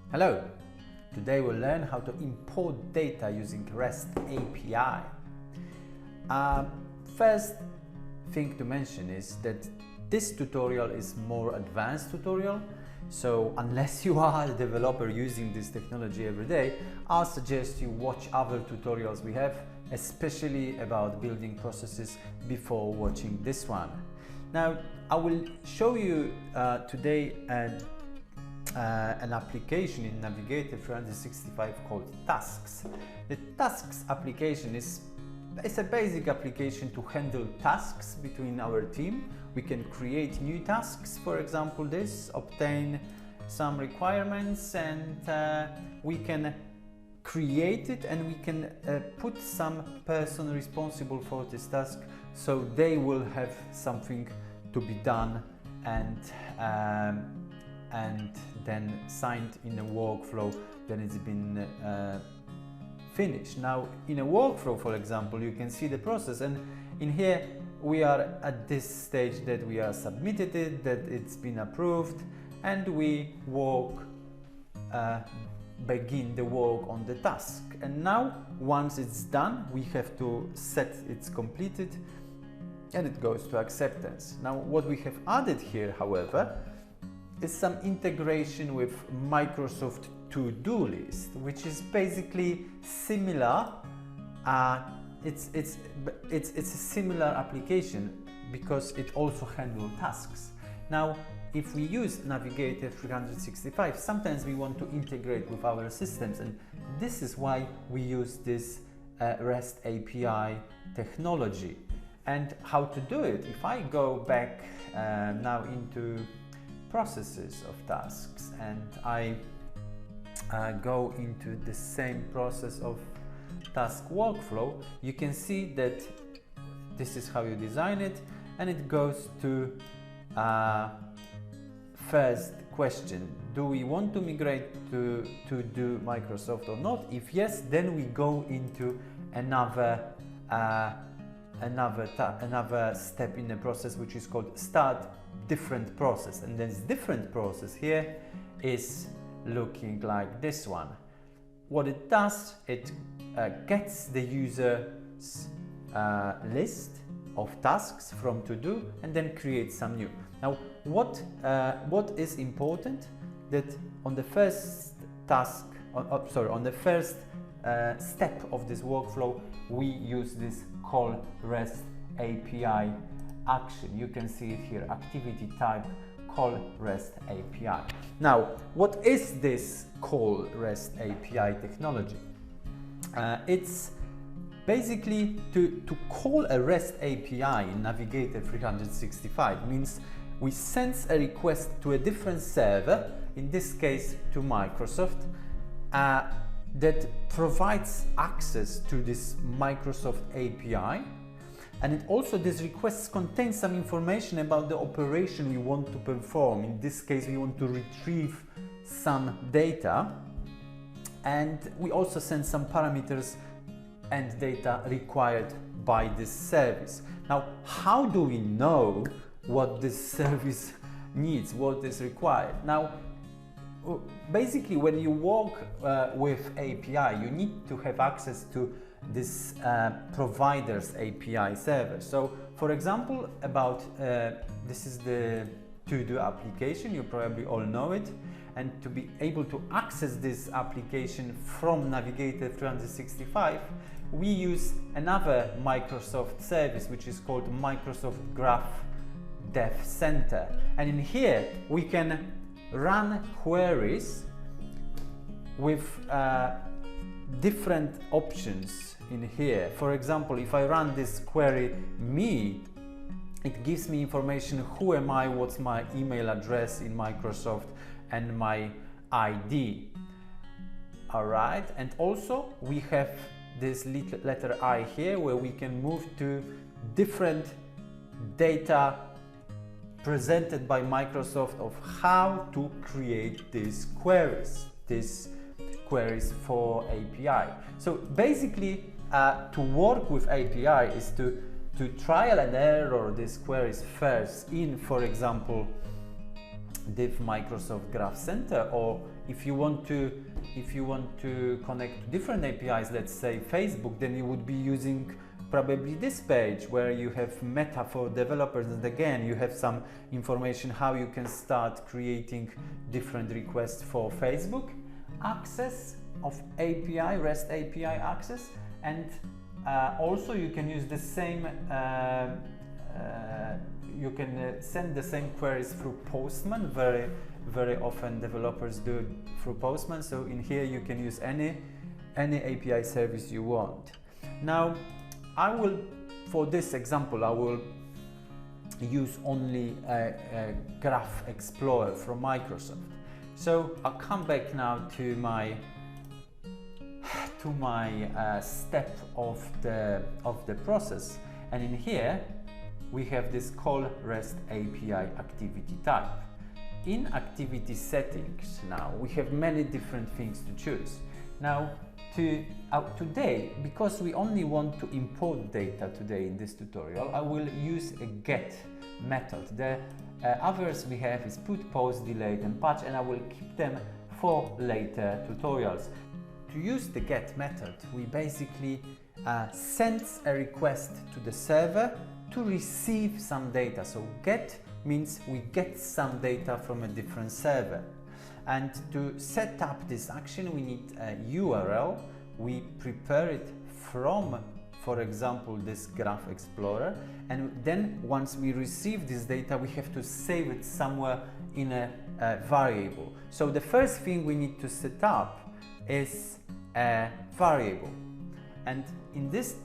Hello! Today we'll learn how to import data using REST API. First thing to mention is that this tutorial is more advanced tutorial, so unless you are a developer using this technology every day, I'll suggest you watch other tutorials we have, especially about building processes, before watching this one. Now, I will show you today an application in NAVIGATOR365 called Tasks. The Tasks application is a basic application to handle tasks between our team. We can create new tasks, for example this, obtain some requirements, and we can create it, and we can put some person responsible for this task, so they will have something to be done and then signed in a workflow. Then it's been finished. Now, in a workflow, for example, you can see the process, and in here we are at this stage that we are submitted it, that it's been approved, and we begin the work on the task. And now, once it's done, we have to set it's completed, and it goes to acceptance. Now, what we have added here, however, is some integration with Microsoft ToDo list, which is basically similar. It's a similar application because it also handles tasks. Now, if we use NAVIGATOR365, sometimes we want to integrate with our systems, and this is why we use this REST API technology. And how to do it? If I go back now into processes of tasks, and I go into the same process of task workflow, you can see that this is how you design it, and it goes to first question: do we want to migrate to do Microsoft or not? If yes, then we go into another step in the process, which is called start different process. And this different process here is looking like this one. What it does, it gets the user's list of tasks from to do, and then creates some new. Now, what is important, that on the first task, on the first step of this workflow, we use this call REST API action. You can see it here, activity type call REST API. Now, what is this call REST API technology? It's basically to call a REST API in NAVIGATOR365 means we send a request to a different server, in this case to Microsoft, that provides access to this Microsoft API. And it also, this request contains some information about the operation we want to perform. In this case, we want to retrieve some data, and we also send some parameters and data required by this service. Now, how do we know what this service needs, what is required? Now, basically, when you work with API, you need to have access to this provider's API server. So, for example, this is the ToDo application, you probably all know it, and to be able to access this application from NAVIGATOR365, we use another Microsoft service, which is called Microsoft Graph Dev Center. And in here, we can run queries with different options in here. For example, if I run this query me, it gives me information: who am I, what's my email address in Microsoft, and my ID. Alright, and also we have this letter I here, where we can move to different data presented by Microsoft of how to create these queries for API. So basically, to work with API is to trial and error these queries first in, for example, div Microsoft Graph Center, or if you want to connect to different APIs, let's say Facebook, then you would be using probably this page where you have Meta for developers, and again you have some information how you can start creating different requests for Facebook, access of API, REST API access, and also you can use the same you can send the same queries through Postman. Very often developers do it through Postman, so in here you can use any API service you want. Now I will, for this example, I will use only a Graph Explorer from Microsoft. So I'll come back now to my step of the process, and in here we have this call REST API activity type. In activity settings now we have many different things to choose. Now today, because we only want to import data today in this tutorial, I will use a get method. The others we have is put, post, delete and patch, and I will keep them for later tutorials. To use the get method, we basically send a request to the server to receive some data. So get means we get some data from a different server. And to set up this action, we need a URL. We prepare it from, for example, this Graph Explorer. And then once we receive this data, we have to save it somewhere in a variable. So the first thing we need to set up is a variable. And in this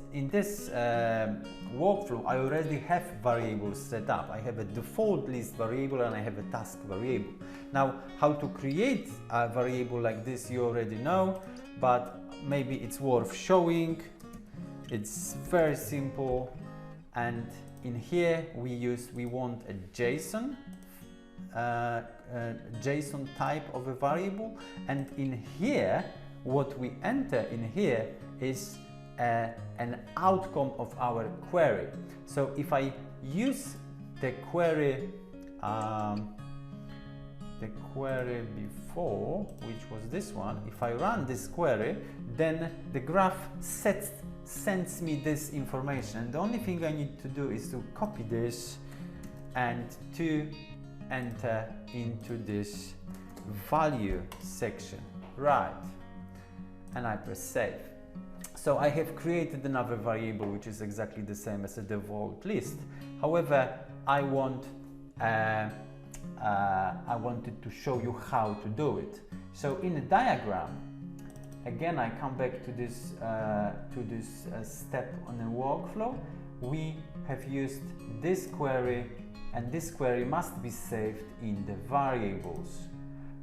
workflow, I already have variables set up. I have a default list variable and I have a task variable. Now, how to create a variable like this, you already know, but maybe it's worth showing. It's very simple, and in here we want a JSON type of a variable, and in here what we enter in here is an outcome of our query. So if I use the query before, which was this one, if I run this query, then the graph sends me this information, and the only thing I need to do is to copy this and to enter into this value section, right, and I press save. So I have created another variable which is exactly the same as a default list. However, I wanted to show you how to do it. So in a diagram, again I come back to this step on the workflow. We have used this query, and this query must be saved in the variables.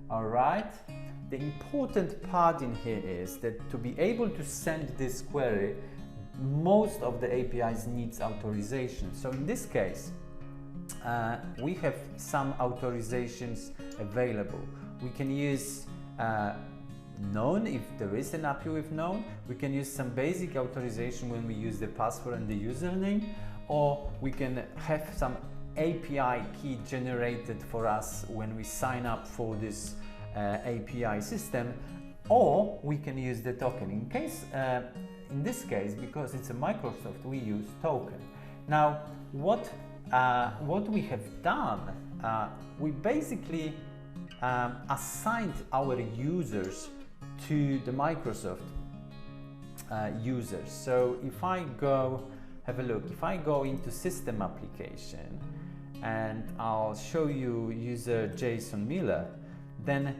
All right. The important part in here is that to be able to send this query, most of the APIs needs authorization. So in this case, we have some authorizations available. We can use known if there is an API with known. We can use some basic authorization when we use the password and the username, or we can have some API key generated for us when we sign up for this API system, or we can use the token. In this case, because it's a Microsoft, we use token. Now, what we have done, we basically assigned our users to the Microsoft users. So if I go have a look, if I go into system application and I'll show you user Jason Miller, then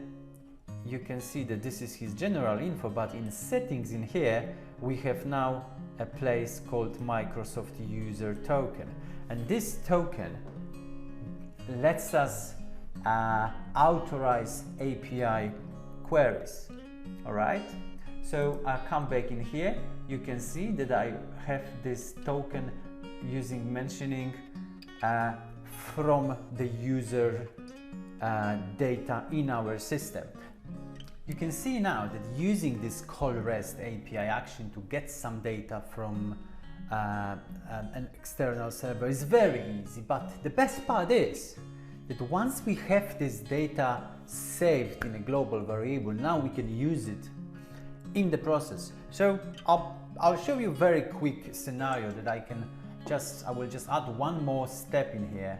you can see that this is his general info, but in settings in here we have now a place called Microsoft user token, and this token lets us authorize API queries. All right, so I come back in here, you can see that I have this token using mentioning from the user data in our system. You can see now that using this call REST API action to get some data from an external server is very easy, but the best part is that once we have this data saved in a global variable, now we can use it in the process. So I'll show you a very quick scenario that I will just add one more step in here,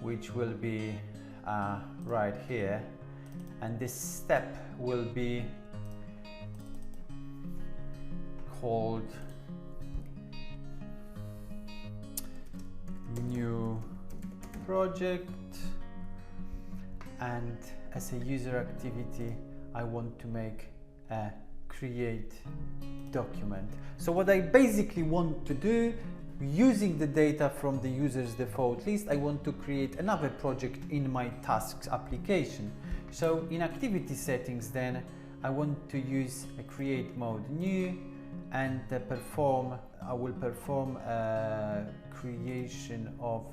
which will be right here, and this step will be called new project, and as a user activity I want to make a create document. So what I basically want to do, using the data from the user's default list, I want to create another project in my tasks application. So in activity settings then I want to use a create mode new, and I will perform a creation of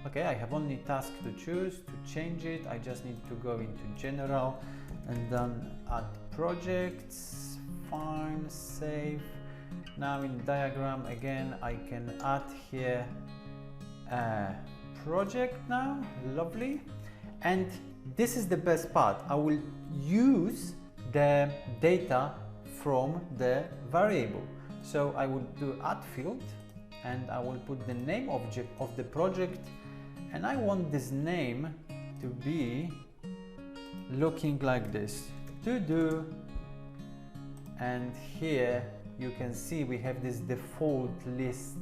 okay, I have only task to choose. To change it I just need to go into general and then add projects, fine, save. Now in diagram again I can add here a project now, lovely. And this is the best part, I will use the data from the variable. So I will do add field and I will put the name object of the project, and I want this name to be looking like this, ToDo. And here you can see we have this default list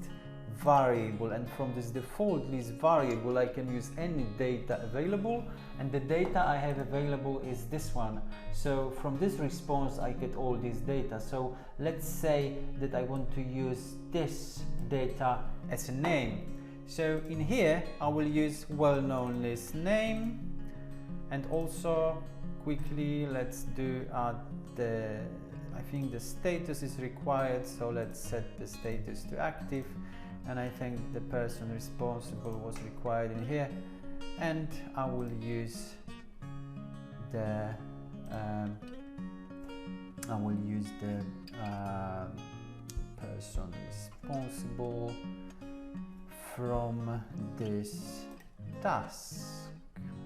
variable, and from this default list variable I can use any data available, and the data I have available is this one. So from this response I get all this data. So let's say that I want to use this data as a name. So in here I will use well-known list name, and also quickly let's do I think the status is required, so let's set the status to active, and I think the person responsible was required in here, and I will use the person responsible from this task.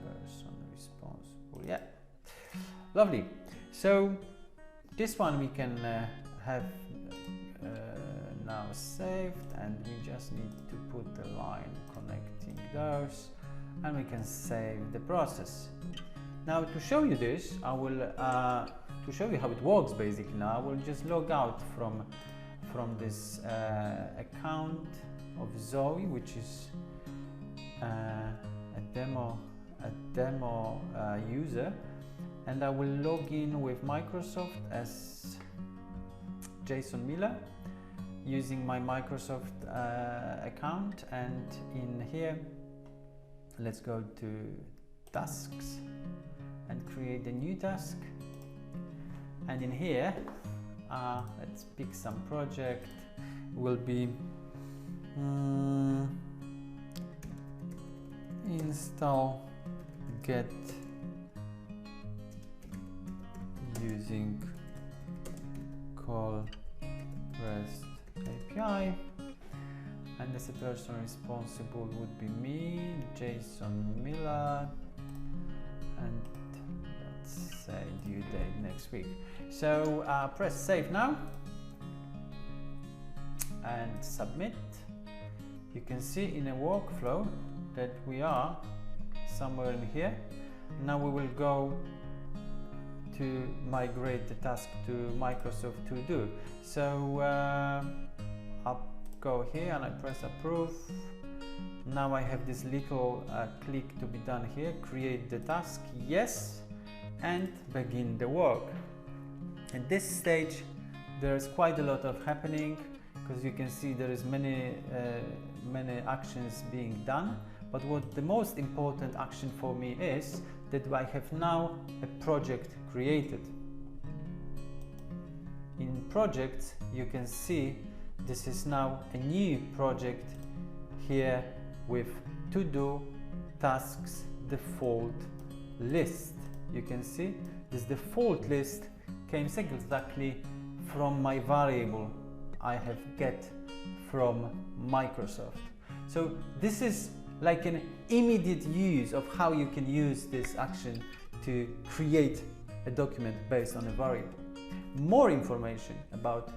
Person responsible, yeah, lovely. So this one we can have now saved, and we just need to put the line connecting those, and we can save the process. Now to show you this, I will to show you how it works basically. Now I will just log out from this account of Zoe, which is a demo user, and I will log in with Microsoft as Jason Miller using my Microsoft account. And in here let's go to tasks and create a new task, and in here let's pick some project. Will be install get using call REST API, and as a person responsible would be me, Jason Miller, and let's say due date next week. So press save now and submit. You can see in a workflow that we are somewhere in here. Now we will go to migrate the task to Microsoft ToDo. So I'll go here and I press approve. Now I have this little click to be done here, create the task, yes, and begin the work. At this stage there's quite a lot of happening, because you can see there is many actions being done, but what the most important action for me is that I have now a project created. In projects you can see this is now a new project here with ToDo tasks default list. You can see this default list came exactly from my variable I have get from Microsoft. So this is like an immediate use of how you can use this action to create a document based on a variable. More information about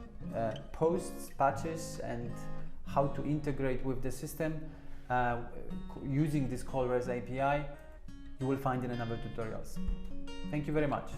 posts, patches, and how to integrate with the system using this CallRes API, you will find in another tutorials. Thank you very much.